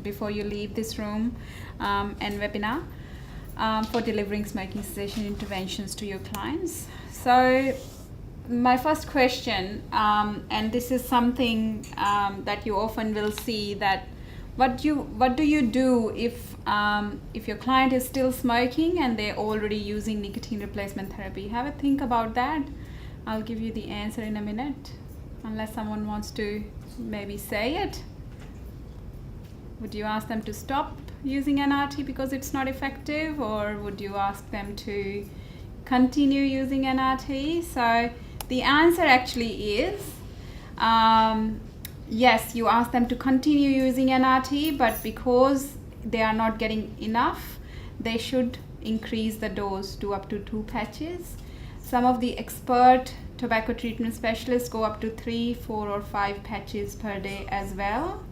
before you leave this room and webinar for delivering smoking cessation interventions to your clients. So my first question, and this is something that you often will see, that what do you do if your client is still smoking and they're already using nicotine replacement therapy? Have a think about that. I'll give you the answer in a minute, unless someone wants to maybe say it. Would you ask them to stop using NRT because it's not effective, or would you ask them to continue using NRT? So the answer actually is yes, you ask them to continue using NRT, but because they are not getting enough, they should increase the dose to up to 2 patches. Some of the expert tobacco treatment specialists go up to 3, 4, or 5 patches per day as well.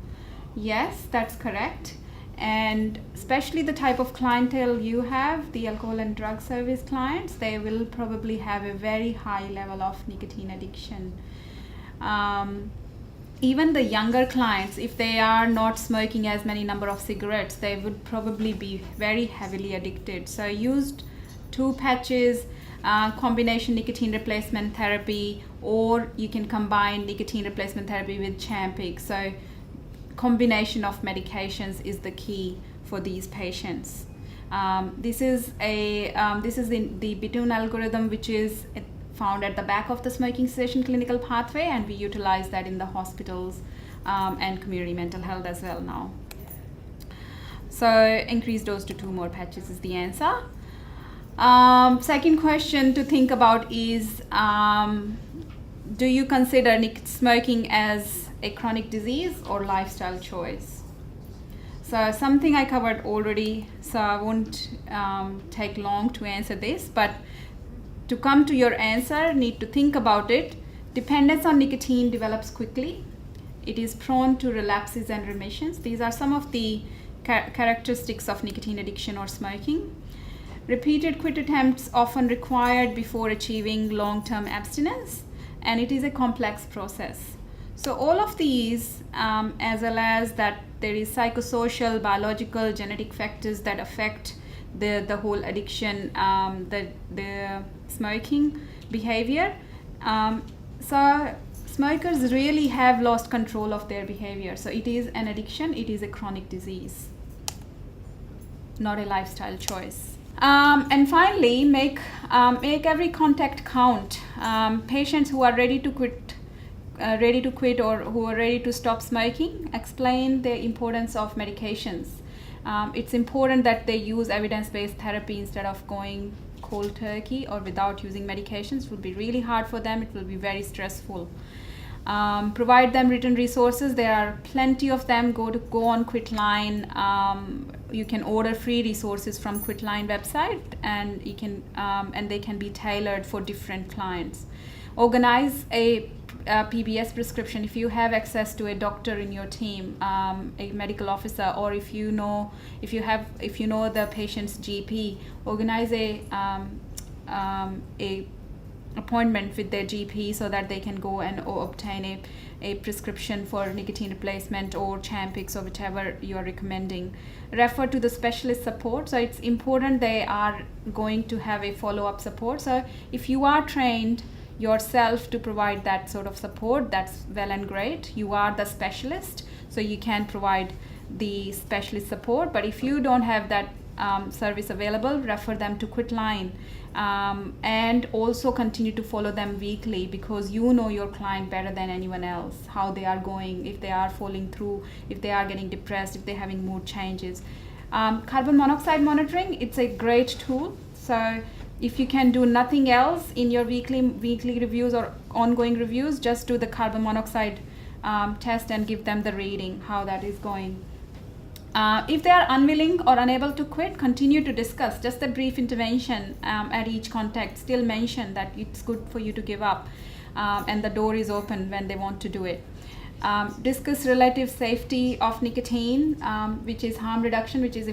Yes, that's correct. And especially the type of clientele you have, the alcohol and drug service clients, they will probably have a very high level of nicotine addiction. Even the younger clients, if they are not smoking as many number of cigarettes, they would probably be very heavily addicted. So I used 2 patches, combination nicotine replacement therapy, or you can combine nicotine replacement therapy with Champix. So combination of medications is the key for these patients. This is the Bitoon algorithm, which is found at the back of the smoking cessation clinical pathway, and we utilize that in the hospitals and community mental health as well now. So increased dose to 2 more patches is the answer. Second question to think about is, do you consider smoking as a chronic disease or lifestyle choice? So something I covered already, so I won't take long to answer this, but to come to your answer, need to think about it. Dependence on nicotine develops quickly. It is prone to relapses and remissions. These are some of the characteristics of nicotine addiction or smoking. Repeated quit attempts often required before achieving long-term abstinence, and it is a complex process. So all of these, as well as that there is psychosocial, biological, genetic factors that affect the whole addiction, the smoking behavior. So smokers really have lost control of their behavior. So it is an addiction, it is a chronic disease, not a lifestyle choice. And finally, make every contact count. Patients who are ready to quit ready to quit or who are ready to stop smoking, explain the importance of medications. It's important that they use evidence-based therapy instead of going cold turkey or without using medications. It will be really hard for them. It will be very stressful. Provide them written resources. There are plenty of them. Go on Quitline. You can order free resources from Quitline website, and you can and they can be tailored for different clients. Organize a PBS prescription. If you have access to a doctor in your team, a medical officer, or if you know the patient's GP, organize a appointment with their GP so that they can go and obtain a prescription for nicotine replacement or Champix or whichever you are recommending. Refer to the specialist support. So it's important they are going to have a follow-up support. So if you are trained yourself to provide that sort of support, that's well and great. You are the specialist, so you can provide the specialist support. But if you don't have that service available, refer them to Quitline, and also continue to follow them weekly, because you know your client better than anyone else, how they are going, if they are falling through, if they are getting depressed, if they're having mood changes. Carbon monoxide monitoring, it's a great tool. So if you can do nothing else in your weekly reviews or ongoing reviews, just do the carbon monoxide test and give them the reading, how that is going. If they are unwilling or unable to quit, continue to discuss. Just a brief intervention at each contact. Still mention that it's good for you to give up, and the door is open when they want to do it. Discuss relative safety of nicotine, which is harm reduction, which is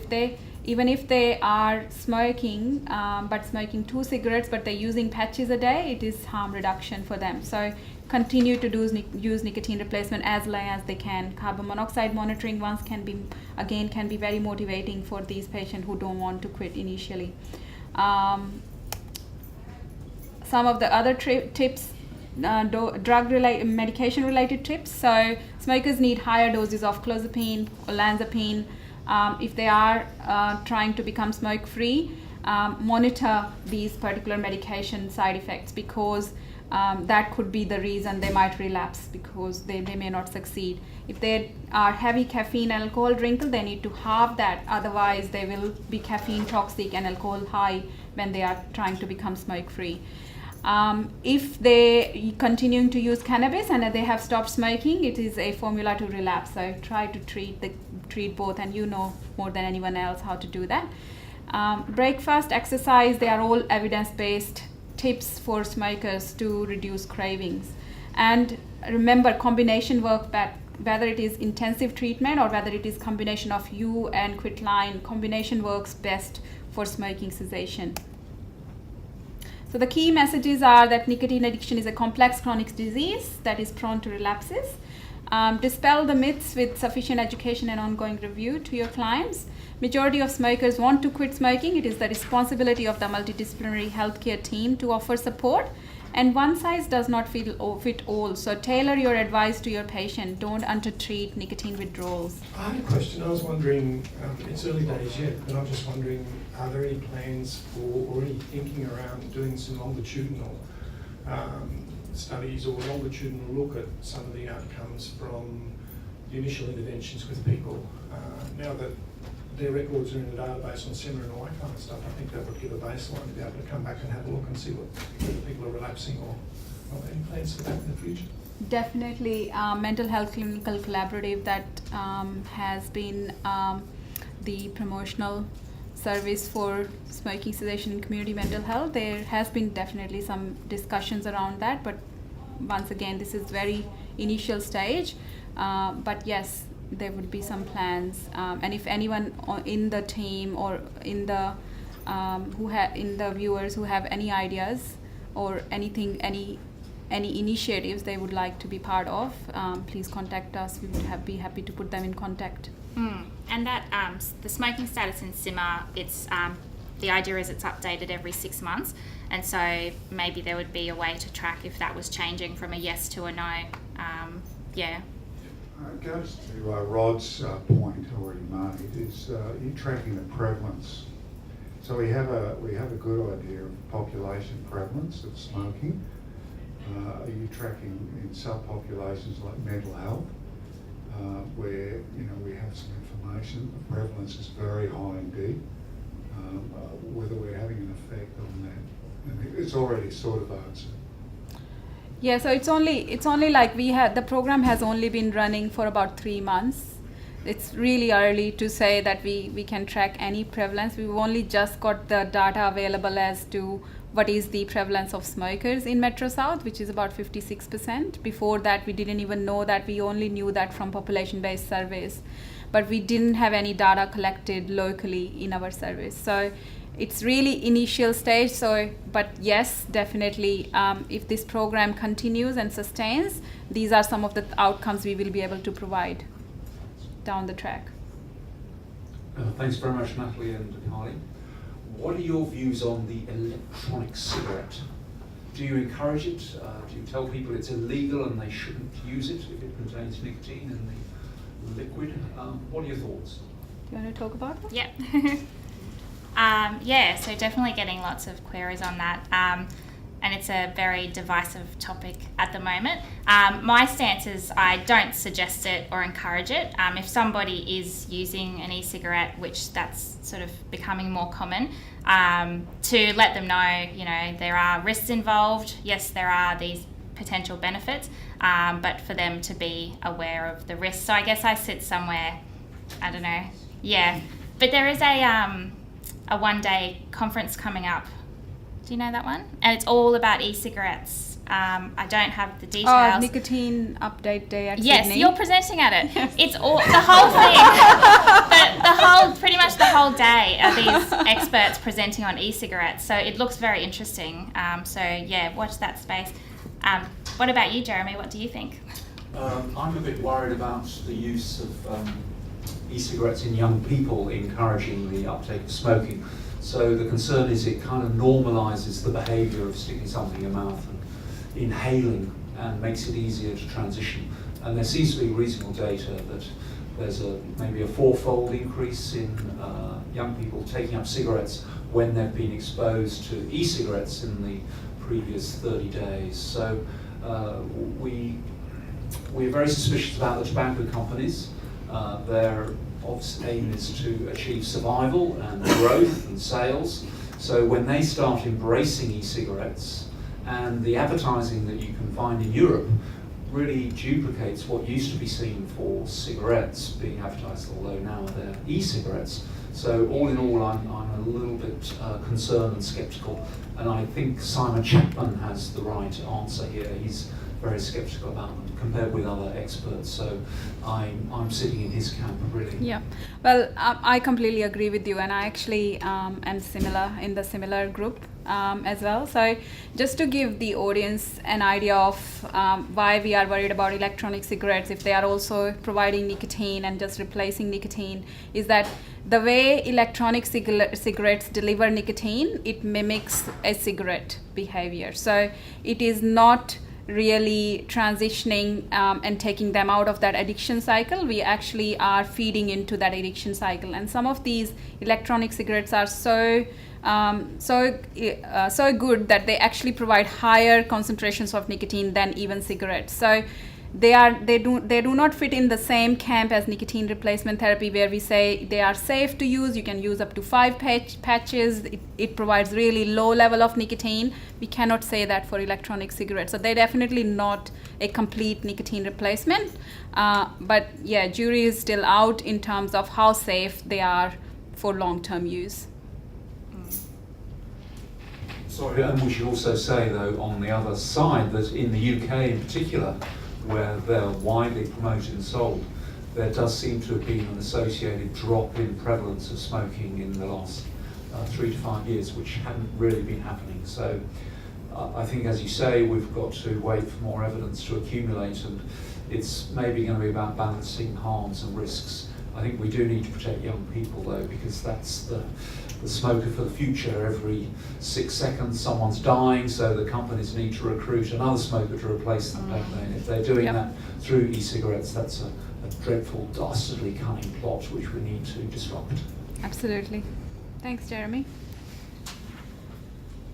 even if they are smoking, but smoking 2 cigarettes, but they're using patches a day, it is harm reduction for them. So continue to use nicotine replacement as long as they can. Carbon monoxide monitoring can be very motivating for these patients who don't want to quit initially. Some of the other tips, medication related tips. So smokers need higher doses of clozapine, olanzapine. If they are trying to become smoke free, monitor these particular medication side effects, because that could be the reason they might relapse, because they may not succeed. If they are heavy caffeine and alcohol drinkers, they need to halve that, otherwise they will be caffeine toxic and alcohol high when they are trying to become smoke free. If they continuing to use cannabis and they have stopped smoking, it is a formula to relapse. So try to treat both, and you know more than anyone else how to do that. Breakfast, exercise, they are all evidence-based tips for smokers to reduce cravings. And remember, combination work, whether it is intensive treatment or whether it is combination of you and Quitline, combination works best for smoking cessation. So the key messages are that nicotine addiction is a complex chronic disease that is prone to relapses. Dispel the myths with sufficient education and ongoing review to your clients. Majority of smokers want to quit smoking. It is the responsibility of the multidisciplinary healthcare team to offer support, and one size does not fit all. So tailor your advice to your patient. Don't undertreat nicotine withdrawals. I had a question. I was wondering, it's early days yet, but I'm just wondering, are there any plans for or any thinking around doing some longitudinal studies or longitudinal look at some of the outcomes from the initial interventions with people? Now that their records are in the database on SEMA and all that kind of stuff, I think that would give a baseline to be able to come back and have a look and see whether people are relapsing or any plans for that in the future. Definitely, Mental Health Clinical Collaborative, that has been the promotional service for smoking cessation and community mental health. There has been definitely some discussions around that, but once again, this is very initial stage. But yes, there would be some plans, and if anyone in the team or in the in the viewers who have any ideas or anything, any initiatives they would like to be part of, please contact us. We would be happy to put them in contact. And that the smoking status in SIMA, it's the idea is it's updated every 6 months, and so maybe there would be a way to track if that was changing from a yes to a no. It goes to Rod's point already made, is in tracking the prevalence. So we have a good idea of population prevalence of smoking. Are you tracking in subpopulations like mental health, where we have some information? The prevalence is very high indeed. Whether we're having an effect on that, and it's already sort of answered. Yeah, so it's only like the program has only been running for about 3 months. It's really early to say that we can track any prevalence. We've only just got the data available as to what is the prevalence of smokers in Metro South, which is about 56%. Before that, we didn't even know that. We only knew that from population-based surveys. But we didn't have any data collected locally in our surveys. So it's really initial stage. But yes, definitely, if this program continues and sustains, these are some of the outcomes we will be able to provide down the track. Thanks very much, Natalie and Deepali. What are your views on the electronic cigarette? Do you encourage it? Do you tell people it's illegal and they shouldn't use it if it contains nicotine in the liquid? What are your thoughts? Do you want to talk about that? Yeah, so definitely getting lots of queries on that. And it's a very divisive topic at the moment. My stance is I don't suggest it or encourage it. If somebody is using an e-cigarette, which that's sort of becoming more common, to let them know, there are risks involved. Yes, there are these potential benefits, but for them to be aware of the risks. So I guess I sit somewhere, I don't know, yeah. But there is a one-day conference coming up. Do you know that one? And it's all about e-cigarettes. I don't have the details. Oh, nicotine update day at yes, Sydney. you're presenting at it. Yes. It's all the whole thing. Pretty much the whole day are these experts presenting on e-cigarettes. So it looks very interesting. So yeah, watch that space. What about you, Jeremy? What do you think? I'm a bit worried about the use of e-cigarettes in young people, encouraging the uptake of smoking. So the concern is it kind of normalises the behaviour of sticking something in your mouth and inhaling, and makes it easier to transition. And there seems to be reasonable data that there's maybe a 4-fold increase in young people taking up cigarettes when they've been exposed to e-cigarettes in the previous 30 days. So we're very suspicious about the tobacco companies. Their obvious aim is to achieve survival and growth and sales. So when they start embracing e-cigarettes, and the advertising that you can find in Europe really duplicates what used to be seen for cigarettes being advertised, although now they're e-cigarettes. So all in all, I'm a little bit concerned and sceptical, and I think Simon Chapman has the right answer here. He's very sceptical about them compared with other experts, so I'm sitting in his camp really. Yeah, well, I completely agree with you, and I actually am in the similar group as well. So just to give the audience an idea of why we are worried about electronic cigarettes if they are also providing nicotine and just replacing nicotine, is that the way electronic cigarettes deliver nicotine, it mimics a cigarette behavior. So it is not really transitioning and taking them out of that addiction cycle. We actually are feeding into that addiction cycle, and some of these electronic cigarettes are so good that they actually provide higher concentrations of nicotine than even cigarettes. So they do not fit in the same camp as nicotine replacement therapy, where we say they are safe to use. You can use up to 5 patches. It provides really low level of nicotine. We cannot say that for electronic cigarettes. So they're definitely not a complete nicotine replacement. But yeah, jury is still out in terms of how safe they are for long-term use. Sorry, and we should also say though on the other side that in the UK in particular, where they're widely promoted and sold, there does seem to have been an associated drop in prevalence of smoking in the last 3 to 5 years, which hadn't really been happening. So I think, as you say, we've got to wait for more evidence to accumulate, and it's maybe going to be about balancing harms and risks. I think we do need to protect young people though, because that's the smoker for the future. Every 6 seconds someone's dying, so the companies need to recruit another smoker to replace them, don't they? And if they're doing that through e-cigarettes, that's a dreadful, dastardly, cunning plot which we need to disrupt. Absolutely. Thanks, Jeremy.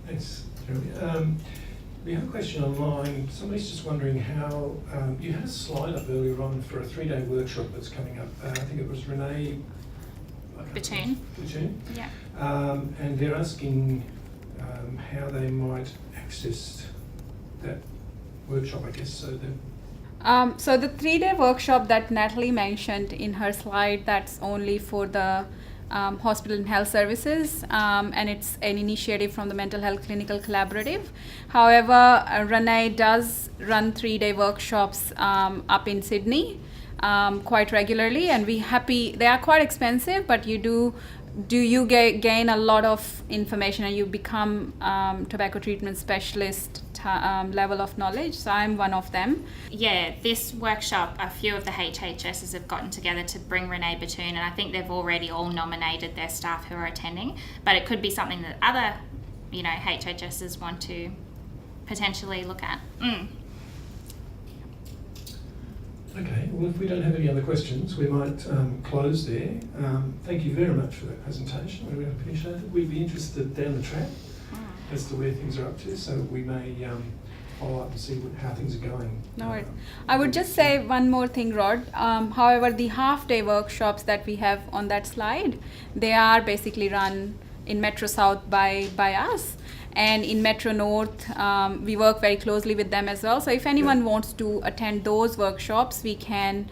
Thanks, Jeremy. We have a question online. Somebody's just wondering how, you had a slide up earlier on for a 3-day workshop that's coming up. I think it was Renee Batoon. Yeah. And they're asking how they might access that workshop, I guess. So the 3-day workshop that Natalie mentioned in her slide, that's only for the hospital and health services, and it's an initiative from the Mental Health Clinical Collaborative. However, Renee does run 3-day workshops up in Sydney quite regularly, and they are quite expensive, but you gain a lot of information and you become tobacco treatment specialist level of knowledge. So I'm one of them. Yeah, this workshop, a few of the HHSs have gotten together to bring Renee Batoon, and I think they've already all nominated their staff who are attending, but it could be something that other, HHSs want to potentially look at. Okay, well, if we don't have any other questions, we might close there. Thank you very much for that presentation. We really appreciate it. We'd be interested down the track as to where things are up to, so we may follow up and see how things are going. No worries. I would just say one more thing, Rod. However, the half-day workshops that we have on that slide, they are basically run in Metro South by us. And in Metro North, we work very closely with them as well. So if anyone wants to attend those workshops, we can,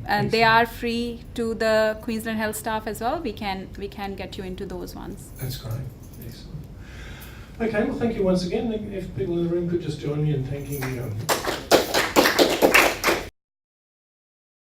and they are free to the Queensland Health staff as well. We can get you into those ones. That's great. Excellent. Okay, well, thank you once again. If people in the room could just join me in thanking